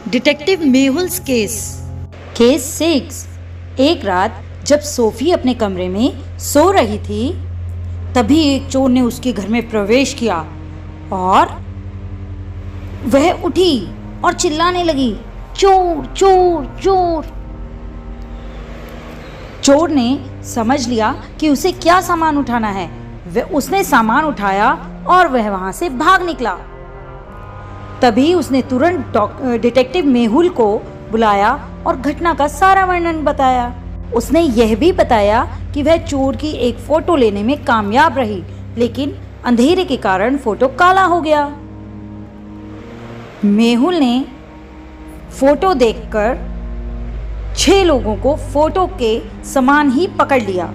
Detective मेहुल्स case. Case 6। एक रात जब सोफी अपने कमरे में सो रही थी, तभी एक चोर ने उसके घर में प्रवेश किया और वह उठी और चिल्लाने लगी, चोर चोर चोर। चोर ने समझ लिया कि उसे क्या सामान उठाना है। उसने सामान उठाया और वह वहां से भाग निकला। तभी उसने तुरंत डिटेक्टिव मेहुल को बुलाया और घटना का सारा वर्णन बताया। उसने यह भी बताया कि वह चोर की एक फोटो लेने में कामयाब रही, लेकिन अंधेरे के कारण फोटो काला हो गया। मेहुल ने फोटो देखकर 6 लोगों को फोटो के समान ही पकड़ लिया।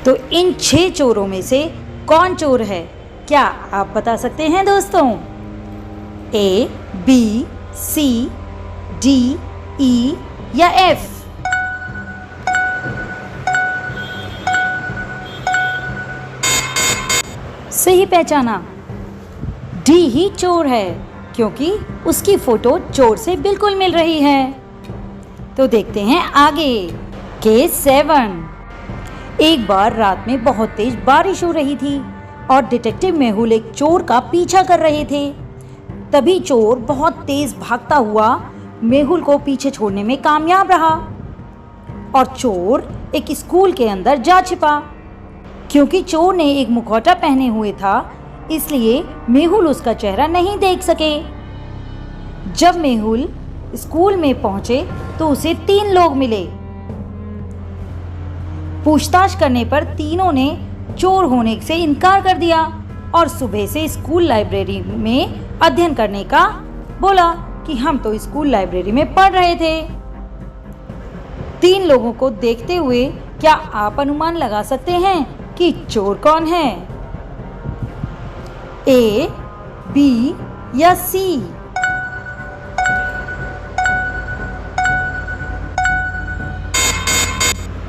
तो इन 6 चोरों में से कौन चोर है, क्या आप बता सकते हैं दोस्तों? A, B, C, D, E या F? सही पहचाना, डी ही चोर है, क्योंकि उसकी फोटो चोर से बिल्कुल मिल रही है। तो देखते हैं आगे। केस 7। एक बार रात में बहुत तेज बारिश हो रही थी और डिटेक्टिव मेहुल एक चोर का पीछा कर रहे थे। तभी चोर बहुत तेज भागता हुआ मेहुल को पीछे छोड़ने में कामयाब रहा और चोर एक स्कूल के अंदर जा छिपा। क्योंकि चोर ने एक मुखौटा पहने हुए था, इसलिए मेहुल उसका चेहरा नहीं देख सके। जब मेहुल स्कूल में पहुंचे तो उसे 3 लोग मिले। पूछताछ करने पर तीनों ने चोर होने से इनकार कर दिया और सुबह से स्कूल लाइब्रेरी में अध्ययन करने का बोला कि हम तो स्कूल लाइब्रेरी में पढ़ रहे थे। 3 लोगों को देखते हुए क्या आप अनुमान लगा सकते हैं कि चोर कौन है? A, B या C?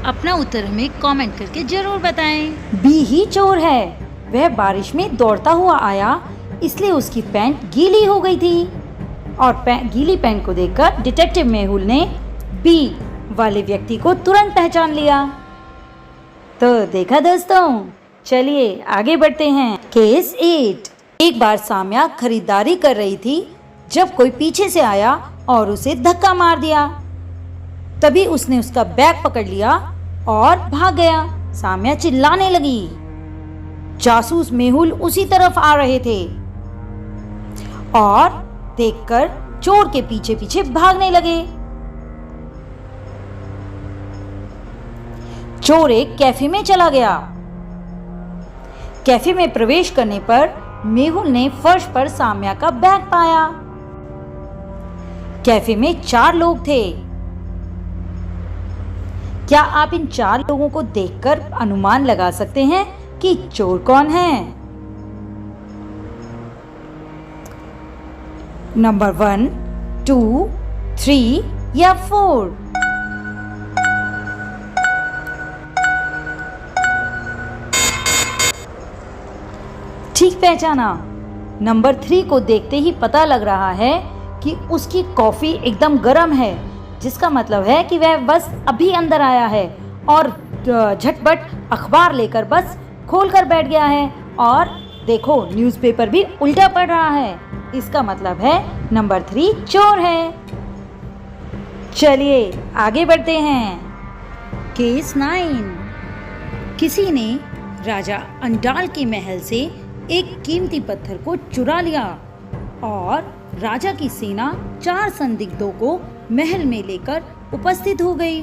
अपना उत्तर हमें कमेंट करके जरूर बताएं। B ही चोर है। वह बारिश में दौड़ता हुआ आया, इसलिए उसकी पैंट गीली हो गई थी और गीली पैंट को देखकर डिटेक्टिव मेहुल ने B वाले व्यक्ति को तुरंत पहचान लिया। तो देखा दोस्तों, चलिए आगे बढ़ते हैं। केस 8। एक बार साम्या खरीदारी कर रही थी जब कोई पीछे से आया और उसे धक्का मार दिया। तभी उसने उसका बैग पकड़ लिया और भाग गया। साम्या चिल्लाने लगी। जासूस मेहुल उसी तरफ आ रहे थे और देखकर चोर के पीछे पीछे भागने लगे। चोर एक कैफे में चला गया। कैफे में प्रवेश करने पर मेहुल ने फर्श पर साम्या का बैग पाया। कैफे में 4 लोग थे। क्या आप इन 4 लोगों को देखकर अनुमान लगा सकते हैं कि चोर कौन है? नंबर 1, 2, 3 या 4? ठीक पहचाना। नंबर 3 को देखते ही पता लग रहा है कि उसकी कॉफी एकदम गर्म है, जिसका मतलब है कि वह बस अभी अंदर आया है और झटपट अखबार लेकर बस खोलकर बैठ गया है और देखो न्यूज़पेपर भी उल्टा पढ़ रहा है। इसका मतलब है नंबर 3 चोर है। चलिए आगे बढ़ते हैं। केस 9। किसी ने राजा अंडाल के महल से एक कीमती पत्थर को चुरा लिया और राजा की सेना 4 संदिग्धों को महल में लेकर उपस्थित हो गई।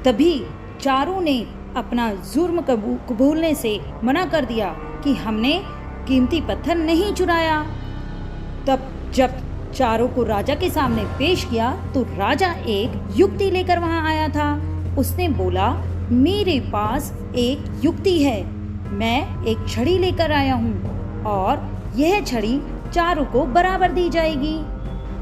तभी चारों ने अपना जुर्म कबूलने से मना कर दिया कि हमने कीमती पत्थर नहीं चुराया। तब जब चारों को राजा के सामने पेश किया तो राजा एक युक्ति लेकर वहां आया था। उसने बोला, मेरे पास एक युक्ति है। मैं एक छड़ी लेकर आया हूँ और यह छड़ी चारों को बराबर दी जाएगी।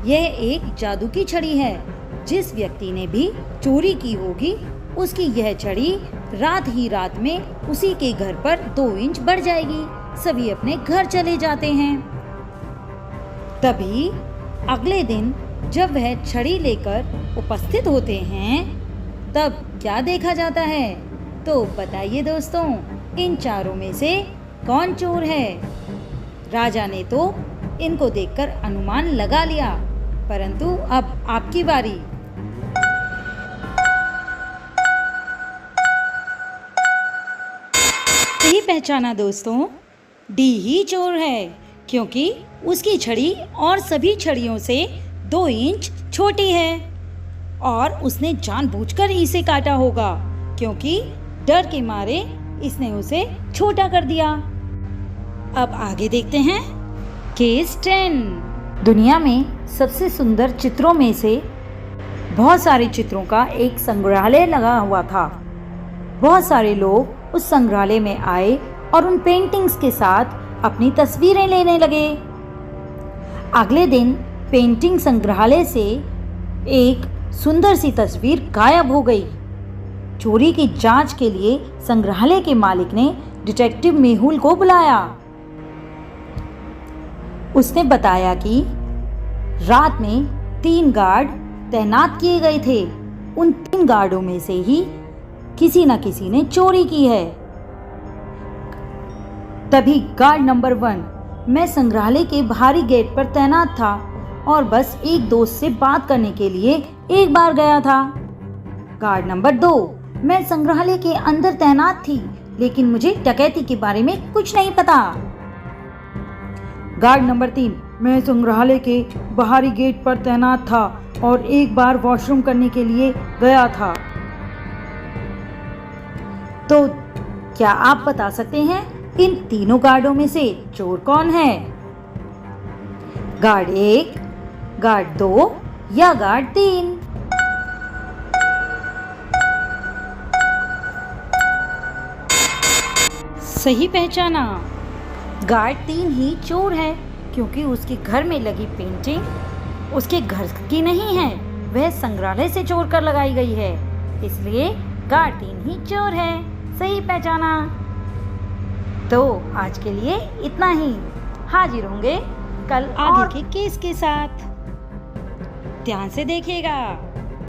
यह एक जादू की छड़ी है। जिस व्यक्ति ने भी चोरी की होगी उसकी यह छड़ी रात ही रात में उसी के घर पर 2 इंच बढ़ जाएगी। सभी अपने घर चले जाते हैं। तभी अगले दिन जब वह छड़ी लेकर उपस्थित होते हैं तब क्या देखा जाता है? तो बताइए दोस्तों, इन चारों में से कौन चोर है? राजा ने तो इनको देखकर अनुमान लगा लिया, परंतु अब आपकी बारी। सही पहचाना दोस्तों, डी ही चोर है, क्योंकि उसकी छड़ी और सभी छड़ियों से 2 इंच छोटी है और उसने जानबूझकर इसे काटा होगा, क्योंकि डर के मारे इसने उसे छोटा कर दिया। अब आगे देखते हैं केस 10। दुनिया में सबसे सुंदर चित्रों में से बहुत सारे चित्रों का एक संग्रहालय लगा हुआ था। बहुत सारे लोग उस संग्रहालय में आए और उन पेंटिंग्स के साथ अपनी तस्वीरें लेने लगे। अगले दिन पेंटिंग संग्रहालय से एक सुंदर सी तस्वीर गायब हो गई। चोरी की जांच के लिए संग्रहालय के मालिक ने डिटेक्टिव मेहुल को बुलाया। उसने बताया कि रात में 3 गार्ड तैनात किए गए थे। उन 3 गार्डों में से ही किसी न किसी ने चोरी की है। तभी गार्ड नंबर 1, मैं संग्रहालय के बाहरी गेट पर तैनात था और बस एक दोस्त से बात करने के लिए एक बार गया था। गार्ड नंबर 2, मैं संग्रहालय के अंदर तैनात थी, लेकिन मुझे डकैती के बारे में कुछ नहीं पता। गार्ड नंबर 3, मैं संग्रहालय के बाहरी गेट पर तैनात था और एक बार वॉशरूम करने के लिए गया था। तो क्या आप बता सकते हैं इन तीनों गार्डों में से चोर कौन है? गार्ड 1, गार्ड 2 या गार्ड 3? सही पहचाना, गार्ड 3 ही चोर है, क्योंकि उसके घर में लगी पेंटिंग उसके घर की नहीं है, वह संग्रहालय से चोर कर लगाई गई है, इसलिए गार्ड 3 ही चोर है। सही पहचाना। तो आज के लिए इतना ही। हाजिर होंगे कल आगे के केस के साथ। ध्यान से देखिएगा।